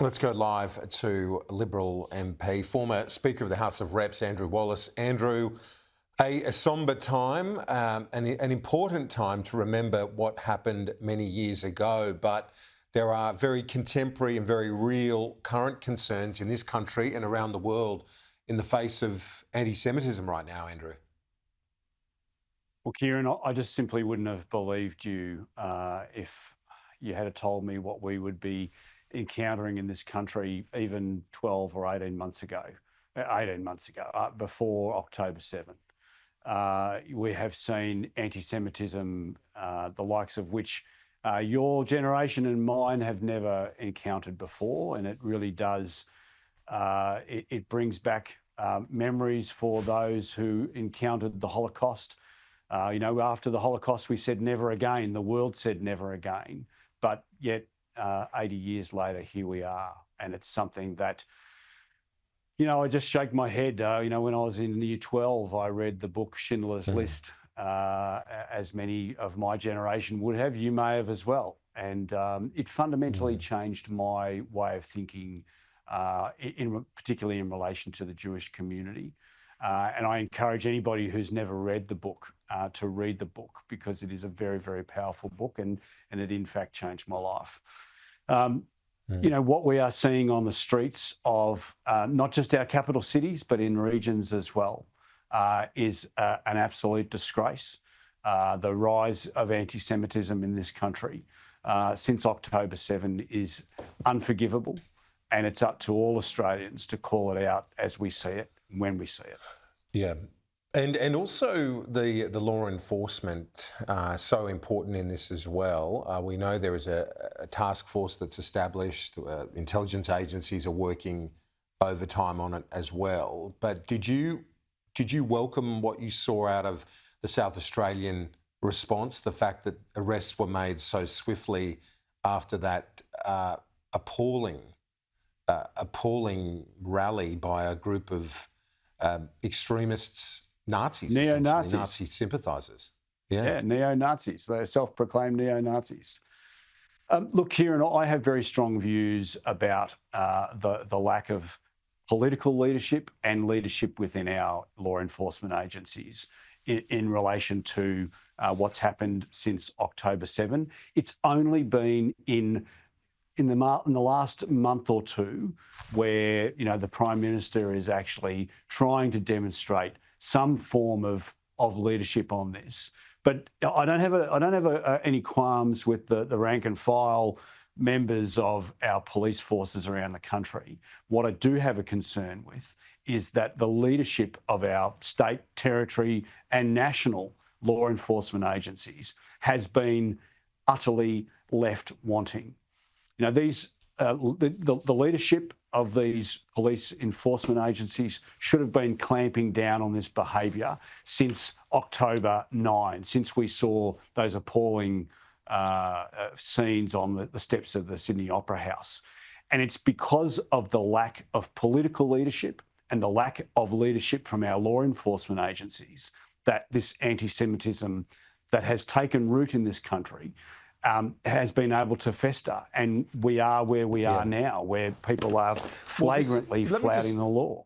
Let's go live to Liberal MP, former Speaker of the House of Reps, Andrew Wallace. Andrew, a sombre time, an important time to remember what happened many years ago, but there are very contemporary and very real current concerns in this country and around the world in the face of anti-Semitism right now, Andrew. Well, Kieran, I just simply wouldn't have believed you if you had told me what we would be encountering in this country even 12 or 18 months ago, before October 7. We have seen anti-Semitism, the likes of which your generation and mine have never encountered before, and it really does, it brings back memories for those who encountered the Holocaust. After the Holocaust, we said never again. The world said never again. But yet, 80 years later, here we are. And it's something that, I just shake my head. When I was in year 12, I read the book Schindler's List, as many of my generation would have. You may have as well. And it fundamentally changed my way of thinking, particularly in relation to the Jewish community. And I encourage anybody who's never read the book to read the book, because it is a very, very powerful book, and it in fact changed my life. What we are seeing on the streets of not just our capital cities, but in regions as well, is an absolute disgrace. The rise of anti-Semitism in this country since October 7 is unforgivable, and it's up to all Australians to call it out as we see it, when we see it. Yeah. And also the law enforcement, so important in this as well. We know there is a task force that's established. Intelligence agencies are working overtime on it as well. But did you welcome what you saw out of the South Australian response, the fact that arrests were made so swiftly after that appalling rally by a group of extremists, Nazis, neo-Nazis, Nazi sympathisers? Yeah, neo-Nazis. They're self-proclaimed neo-Nazis. Look, Kieran, I have very strong views about the lack of political leadership and leadership within our law enforcement agencies in relation to what's happened since October 7. It's only been in the last month or two where the Prime Minister is actually trying to demonstrate some form of leadership on this. But I don't have any qualms with the rank and file members of our police forces around the country. What I do have a concern with is that the leadership of our state, territory and national law enforcement agencies has been utterly left wanting. The leadership of these police enforcement agencies should have been clamping down on this behaviour since October 9, since we saw those appalling scenes on the steps of the Sydney Opera House. And it's because of the lack of political leadership and the lack of leadership from our law enforcement agencies that this anti-Semitism that has taken root in this country has been able to fester, and we are where we are now, where people are flagrantly flouting the law.